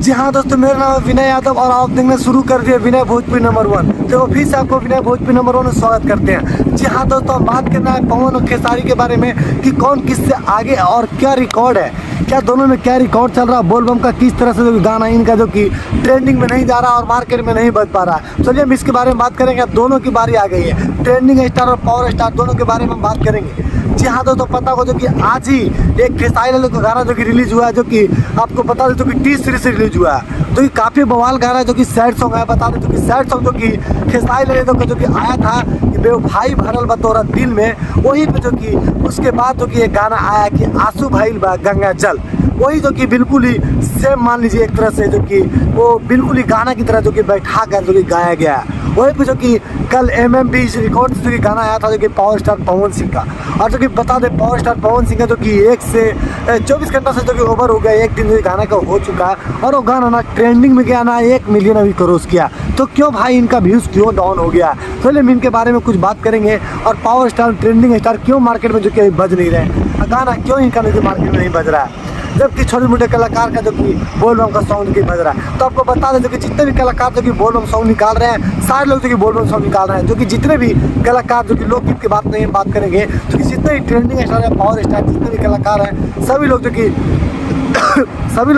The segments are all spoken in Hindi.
जी हाँ दोस्तों, मेरा नाम है विनय यादव और आप देखना शुरू कर दिए विनय भोजपुरी नंबर 1। तो फिर से आपको विनय भोजपुरी नंबर 1 में स्वागत करते हैं। जी हाँ दोस्तों, हम बात करना है पवन और खेसारी के बारे में कि कौन किससे आगे और क्या रिकॉर्ड है, क्या दोनों में क्या रिकॉर्ड चल रहा है। बोलबम का किस तरह से जो गाना इनका जो कि ट्रेंडिंग में नहीं जा रहा और मार्केट में नहीं बच पा रहा है। चलिए हम इसके बारे में बात करेंगे। अब दोनों की बारी आ गई है, ट्रेंडिंग स्टार और पावर स्टार दोनों के बारे में हम बात करेंगे। जी हाँ दोस्तों, पता हो जो कि आज ही एक खेसारी लाल का गाना जो कि रिलीज हुआ है, जो कि आपको बता दें तो कि टी सीरीज से रिलीज हुआ है, जो कि काफ़ी बवाल गाना है, जो कि सैड सॉन्ग है। बता दें तो कि सैड सॉन्ग जो कि खेसारी लाल का जो कि आया था कि बेवफाई भरल बतौरा दिल में, वहीं पे जो कि उसके बाद जो कि एक गाना आया कि आंसू भइल बा गंगा जल, वही जो कि बिल्कुल ही सेम मान लीजिए एक तरह से जो कि वो बिल्कुल ही गाना की तरह जो कि बैठा कर जो कि गाया गया है। वहीं पे जो कि कल MMB रिकॉर्ड जो कि गाना आया था जो कि पावर स्टार पवन सिंह का, और जो कि बता दें पावर स्टार पवन सिंह का जो कि 1 से 24 घंटा से जो कि ओवर हो गया, एक दिन जो गाना का हो चुका है, और वो गाना ना ट्रेंडिंग में गया ना 1 मिलियन अभी क्रॉस किया। तो क्यों भाई इनका व्यूज़ क्यों डाउन हो गया? चलिए हम इनके बारे में कुछ बात करेंगे, और पावर स्टार ट्रेंडिंग स्टार क्यों मार्केट में जो कि बज नहीं रहे, गाना क्यों इनका जो मार्केट में नहीं बज रहा है, जबकि छोटे मोटे कलाकार का जो कि बोलबम का सॉन्ग जो कि बज रहा है। तो आपको बता दें जो कि जितने भी कलाकार जो कि बोलबम सॉन्ग निकाल रहे हैं, सारे लोग जो कि बोलबम सॉन्ग निकाल रहे हैं, जो कि जितने भी कलाकार जो कि लोकगीत की बात नहीं हम बात करेंगे, तो कि जितने भी ट्रेंडिंग स्टार है, पावर स्टार जितने भी कलाकार हैं, सभी लोग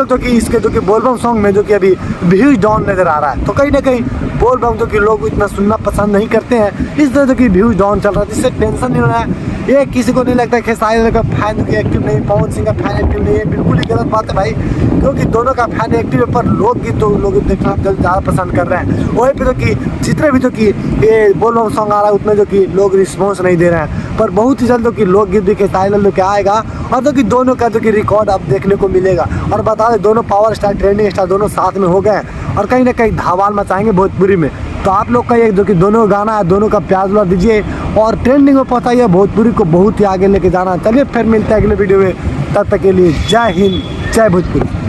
जो कि इसके जो कि बोलबम सॉन्ग में जो कि अभी व्यूज डाउन नज़र आ रहा है। तो कहीं ना कहीं बोलबम जो कि लोग इतना सुनना पसंद नहीं करते हैं, इस तरह जो कि व्यूज डाउन चल रहा है, जिससे टेंशन नहीं हो रहा है। ये किसी को नहीं लगता खेसारी लाल का फैन जो कि एक्टिव नहीं, पवन सिंह का फैन एक्टिव नहीं है, बिल्कुल ही गलत बात है भाई, क्योंकि दोनों का फैन एक्टिव है, पर लोकगीत तो लोग देखना ज़्यादा पसंद कर रहे हैं। वहीं पे जो कि जितने भी जो कि ये बोलबम सॉन्ग आ रहा है, उतने जो कि लोग रिस्पॉन्स नहीं दे रहे हैं, पर बहुत ही जल्द जो कि लोकगीत भी खेसारी लाल के आएगा, और जो कि दोनों का जो कि रिकॉर्ड अब देखने को मिलेगा। और बता दें दोनों पावर स्टार ट्रेंडिंग स्टार दोनों साथ में हो गए और कहीं ना कहीं धमाल मचाएंगे भोजपुरी में। तो आप लोग का ये जो कि दोनों गाना है, दोनों का प्यार दुलार दीजिए और ट्रेंडिंग में पहुंचाइए, भोजपुरी को बहुत ही आगे लेके जाना। चलिए फिर मिलते हैं अगले वीडियो में, तब तक के लिए जय हिंद, जय भोजपुरी।